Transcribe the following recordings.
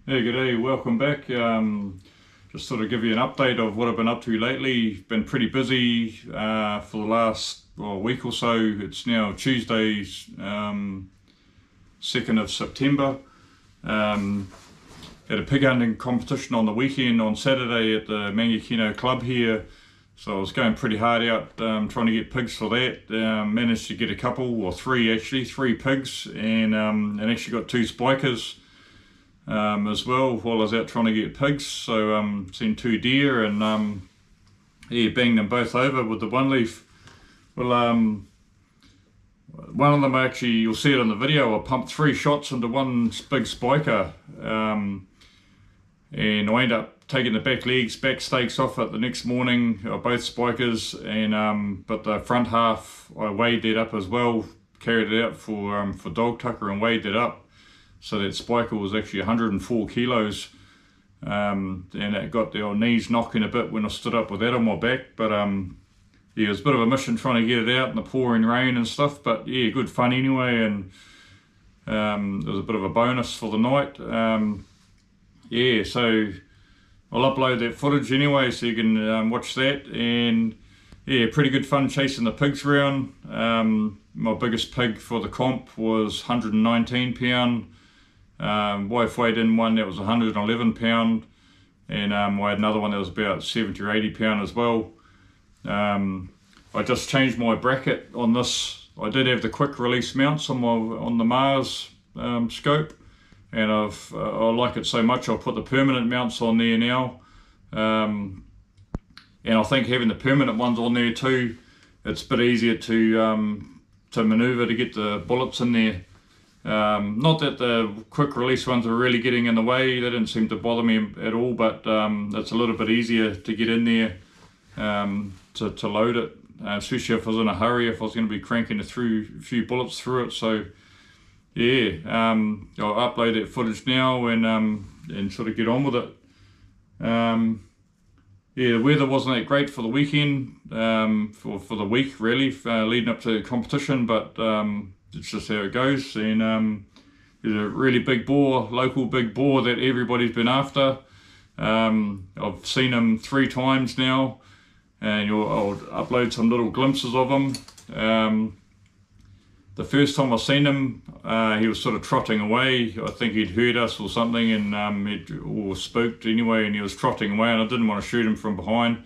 Hey, g'day, welcome back. Just sort of give you an update of what I've been up to lately. Been pretty busy for the last week or so. It's now Tuesday, 2nd of September. Had a pig hunting competition on the weekend on Saturday at the Mangakino club here. So I was going pretty hard out trying to get pigs for that. Managed to get a couple, or three pigs, and actually got two spikers as well while I was out trying to get pigs. So seen two deer and banged them both over with the one leaf. Well, one of them actually, you'll see it in the video, I pumped 3 shots into one big spiker, and I ended up taking the back stakes off it the next morning, both spikers, and but the front half I weighed that up as well, carried it out for dog tucker and weighed it up. So that spiker was actually 104 kilos, and it got the old knees knocking a bit when I stood up with that on my back. But yeah, it was a bit of a mission trying to get it out in the pouring rain and stuff, but yeah, good fun anyway, and it was a bit of a bonus for the night. Yeah, so I'll upload that footage anyway so you can watch that, and yeah, pretty good fun chasing the pigs around. My biggest pig for the comp was 119 pound. Wife weighed in one that was 111 pound, and I had another one that was about 70 or 80 pound as well. I just changed my bracket on this. I did have the quick release mounts on the Mars scope, and I like it so much I'll put the permanent mounts on there now. And I think having the permanent ones on there too, it's a bit easier to maneuver to get the bullets in there. Not that the quick release ones are really getting in the way, they didn't seem to bother me at all, but it's a little bit easier to get in there to load it, especially if I was in a hurry, if I was going to be cranking a few bullets through it. So yeah, I'll upload that footage now and sort of get on with it. Yeah, the weather wasn't that great for the weekend, for the week really, leading up to the competition, but it's just how it goes. And there's a really big boar, local big boar that everybody's been after. I've seen him 3 times now, and I'll upload some little glimpses of him. The first time I seen him, he was sort of trotting away. I think he'd heard us or something, and or spooked anyway, and he was trotting away, and I didn't want to shoot him from behind.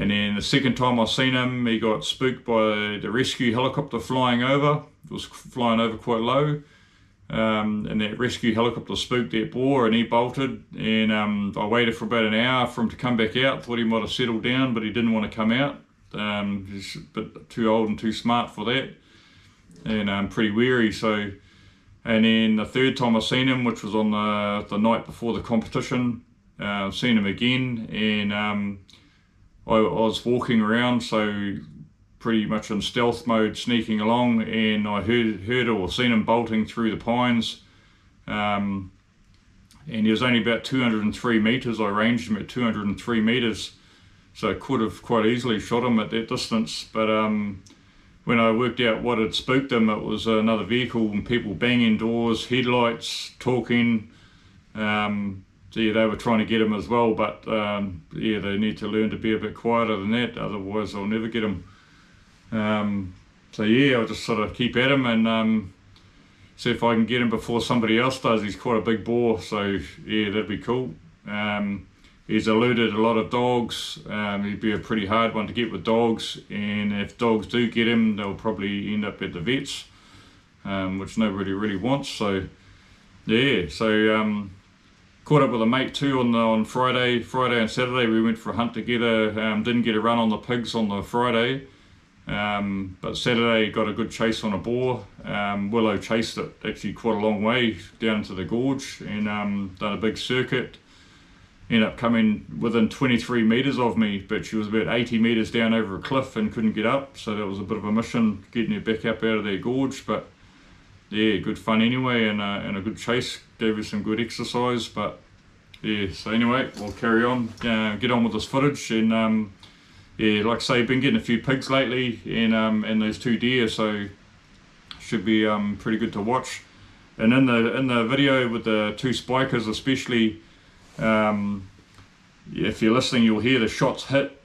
And then the second time I seen him, he got spooked by the rescue helicopter flying over. It was flying over quite low, and that rescue helicopter spooked that boar, and he bolted. And I waited for about an hour for him to come back out. Thought he might have settled down, but he didn't want to come out. He's a bit too old and too smart for that, and pretty wary. So, and then the third time I seen him, which was on the night before the competition, seen him again, and I was walking around, so pretty much in stealth mode, sneaking along, and I heard or seen him bolting through the pines, and he was only about 203 meters. I ranged him at 203 meters. So I could have quite easily shot him at that distance, but when I worked out what had spooked him, it was another vehicle and people banging doors, headlights, talking. So yeah, they were trying to get him as well, but yeah, they need to learn to be a bit quieter than that, otherwise they'll never get him. So yeah, I'll just sort of keep at him and see if I can get him before somebody else does. He's quite a big boar, so yeah, that'd be cool. He's eluded a lot of dogs. He'd be a pretty hard one to get with dogs, and if dogs do get him, they'll probably end up at the vets, which nobody really wants. So yeah, so caught up with a mate too on Friday and Saturday. We went for a hunt together. Didn't get a run on the pigs on the Friday, but Saturday got a good chase on a boar. Willow chased it actually quite a long way down to the gorge, and done a big circuit. Ended up coming within 23 meters of me, but she was about 80 meters down over a cliff and couldn't get up, so that was a bit of a mission getting her back up out of that gorge. But yeah, good fun anyway, and a good chase, gave her some good exercise. But yeah, so anyway, we'll carry on, get on with this footage, and yeah, like I say, been getting a few pigs lately, and those 2 deer, so should be pretty good to watch. And in the video with the two spikers, especially, if you're listening, you'll hear the shots hit.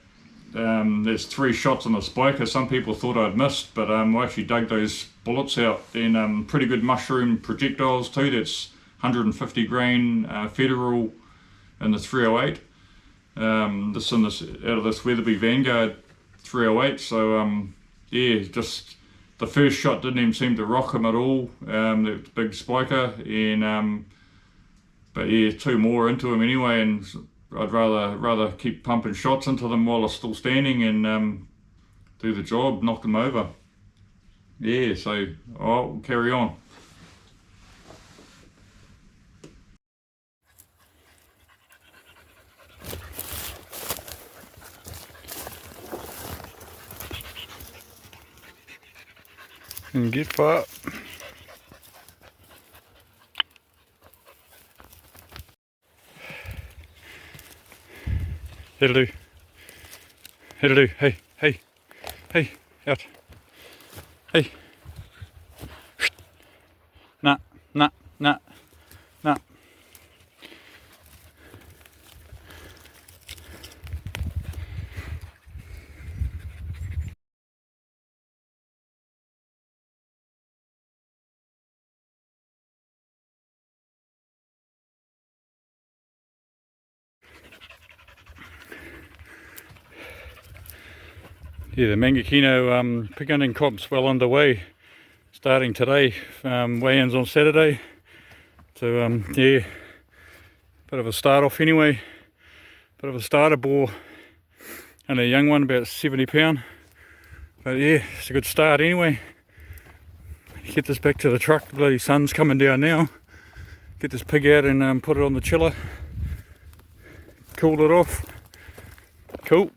There's 3 shots on the spiker. Some people thought I'd missed, but I actually dug those bullets out. And pretty good mushroom projectiles too. That's 150 grain Federal in the 308. This out of this Weatherby Vanguard 308. So yeah, just the first shot didn't even seem to rock him at all. The big spiker, and but yeah, 2 more into him anyway, and I'd rather keep pumping shots into them while they're still standing and do the job, knock them over. Yeah, so we'll carry on. And get far. That'll do. That'll do. Hey, hey, hey, out. Hey. Nah, nah, nah, nah. Yeah, the Mangakino pig hunting comp's well underway. Starting today, weigh-ins on Saturday. So yeah, bit of a start off anyway. Bit of a starter boar and a young one, about 70 pound. But yeah, it's a good start anyway. Get this back to the truck. The bloody sun's coming down now. Get this pig out and put it on the chiller. Cool it off. Cool.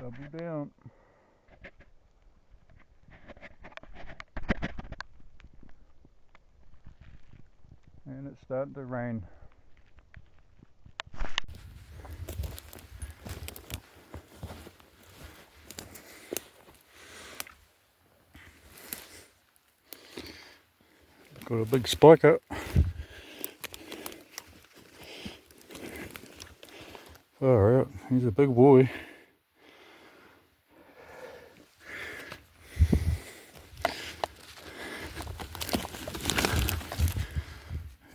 Double down. And it's starting to rain. Got a big spiker. Alright, he's a big boy.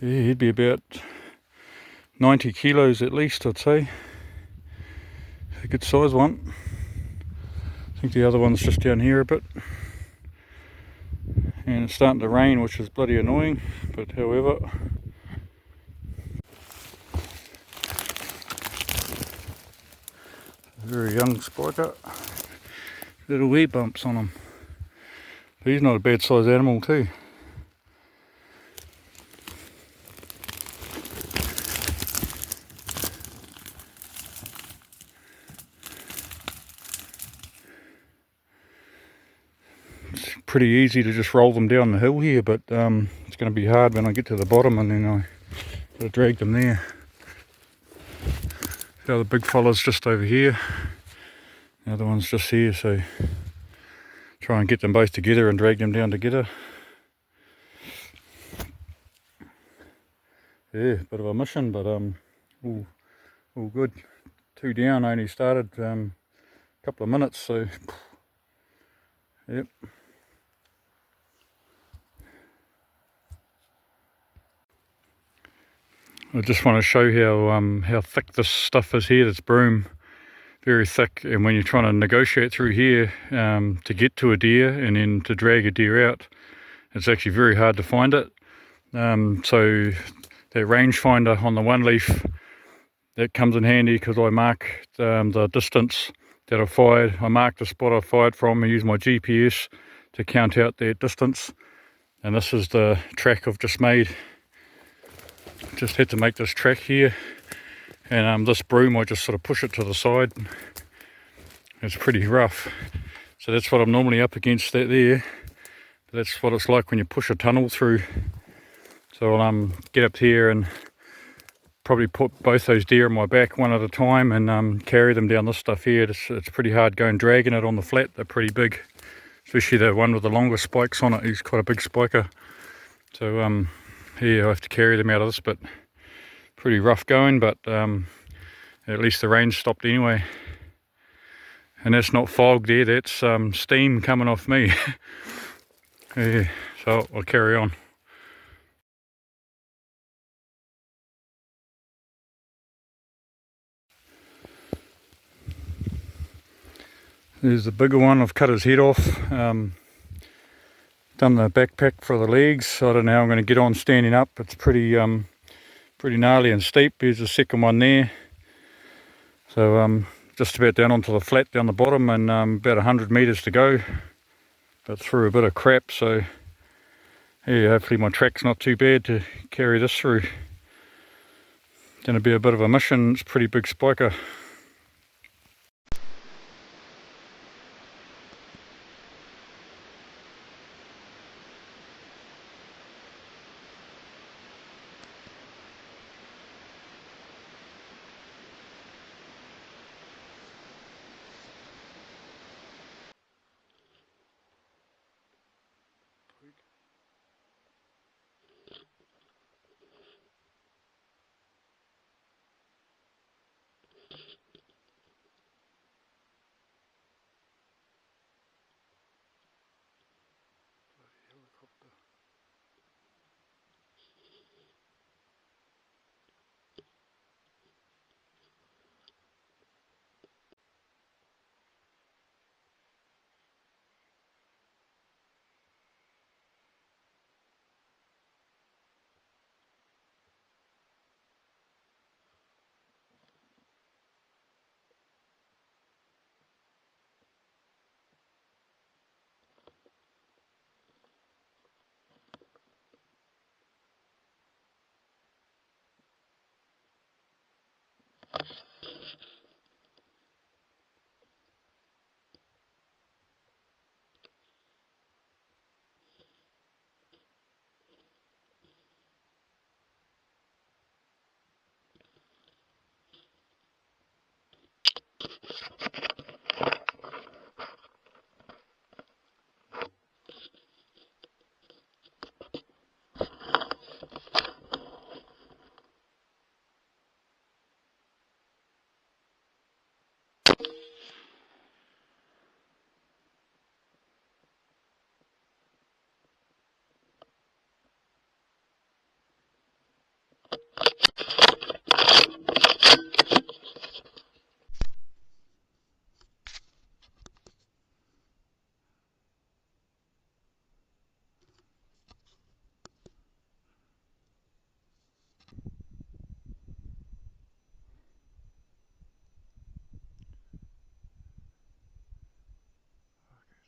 Yeah, he'd be about 90 kilos at least, I'd say. A good size one. I think the other one's just down here a bit. And it's starting to rain, which is bloody annoying, but however. Very young spiker. Little wee bumps on him. But he's not a bad sized animal too. It's pretty easy to just roll them down the hill here, but it's going to be hard when I get to the bottom, and then I got to drag them there. The other big fella's just over here. The other one's just here, so try and get them both together and drag them down together. Yeah, bit of a mission, but all good. 2 down, I only started a couple of minutes, so yep. I just want to show how thick this stuff is here, this broom. Very thick, and when you're trying to negotiate through here to get to a deer and then to drag a deer out, it's actually very hard to find it. So that rangefinder on the one leaf, that comes in handy because I mark the distance that I fired. I mark the spot I fired from. I use my GPS to count out that distance, and this is the track I've just made. Just had to make this track here, and this broom I just sort of push it to the side. It's pretty rough, so that's what I'm normally up against, that there. That's what it's like when you push a tunnel through. So I'll get up here and probably put both those deer on my back one at a time and carry them down this stuff here. It's pretty hard going dragging it on the flat. They're pretty big, especially the one with the longer spikes on it. He's quite a big spiker. So yeah, I have to carry them out of this bit. Pretty rough going, but at least the rain stopped anyway. And that's not fog there, that's steam coming off me. Yeah, so I'll carry on. There's the bigger one. I've cut his head off. Done the backpack for the legs. I don't know how I'm going to get on standing up. It's pretty gnarly and steep. There's the second one there. So just about down onto the flat down the bottom, and about 100 meters to go. But through a bit of crap, so yeah, hopefully my track's not too bad to carry this through. Going to be a bit of a mission. It's a pretty big spiker.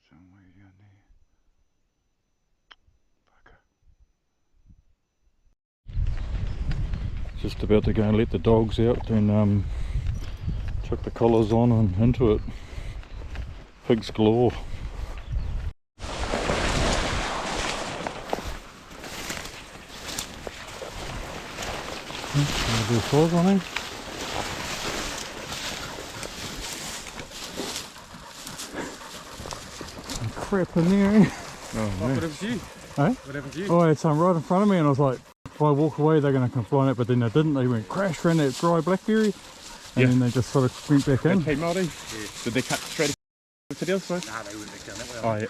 Somewhere down there. Just about to go and let the dogs out and chuck the collars on and into it. Pigs galore. Gonna do a frog on him. Some crap in there. Oh, What happened to you? Eh? What happened to you? Oh, I had some right in front of me and I was like, if I walk away they're going to come flying out, but then they didn't. They went crash around that dry blackberry and then they just sort of went back in. Hey, Māori? Yeah. Did they cut straight to the other side? Nah, they wouldn't have done that way. Oh, yeah.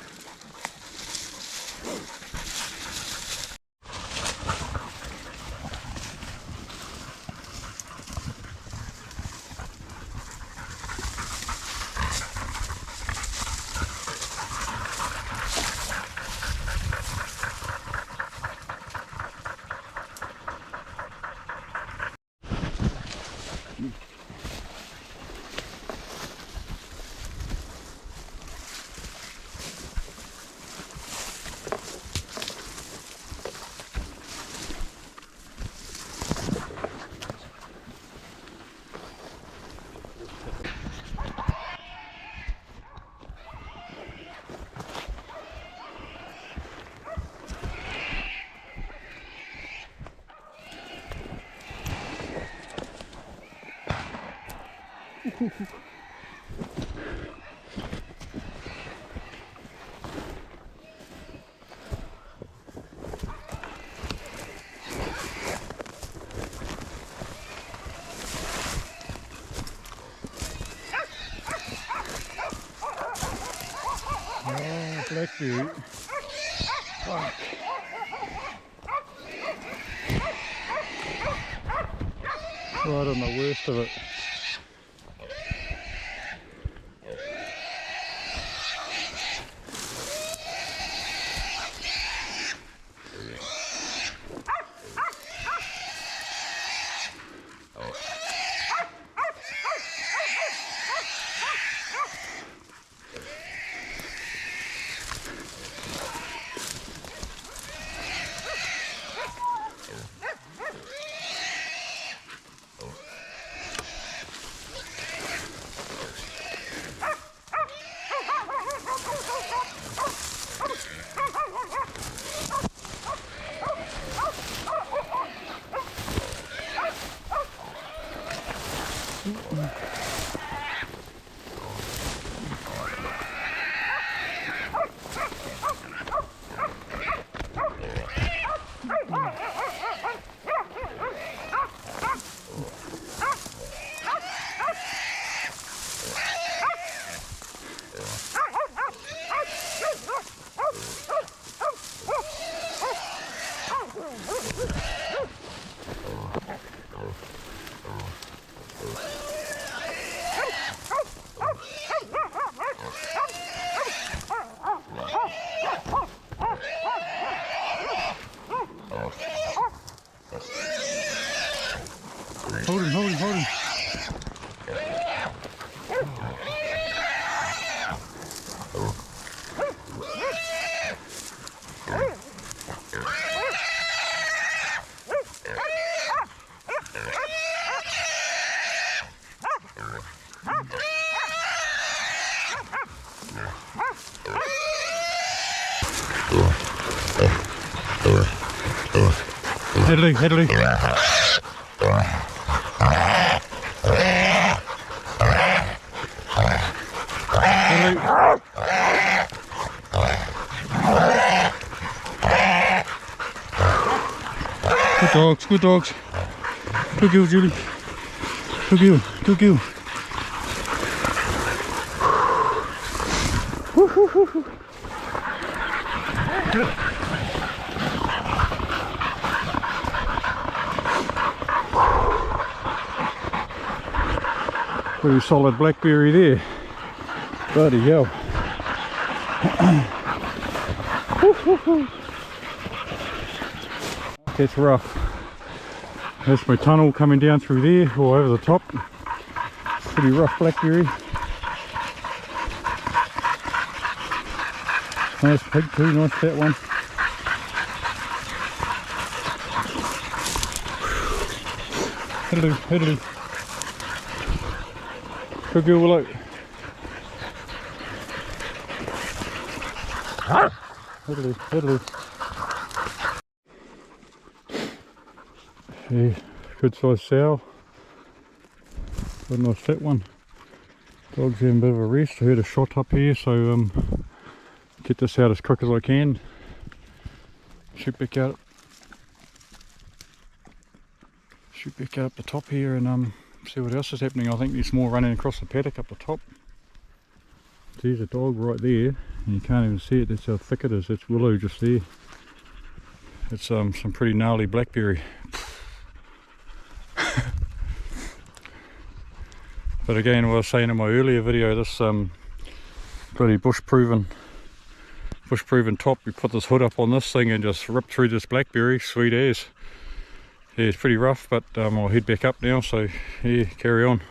Oh, blackberry. Fuck. Right on the worst of it. Hold him, hold him, hold him. Headley, headley. Good dogs, good dogs. Good girl, Julie. Good girl, good girl. Pretty solid blackberry there. Bloody hell. That's rough. That's my tunnel coming down through there, or over the top. Pretty rough blackberry. Nice pig too, nice fat one. Hello, hello. Good girl, Willow. Hello, hello. Yeah, good sized sow. Good nice fat one. Dog's having a bit of a rest. I heard a shot up here, so get this out as quick as I can. Shoot back out up the top here and see what else is happening. I think there's more running across the paddock up the top. There's a dog right there, and you can't even see it. That's how thick it is. That's Willow just there. It's some pretty gnarly blackberry. But again, what I was saying in my earlier video, this bloody bush proven top, we put this hood up on this thing and just rip through this blackberry, sweet as. Yeah, it's pretty rough, but I'll head back up now, so yeah, carry on.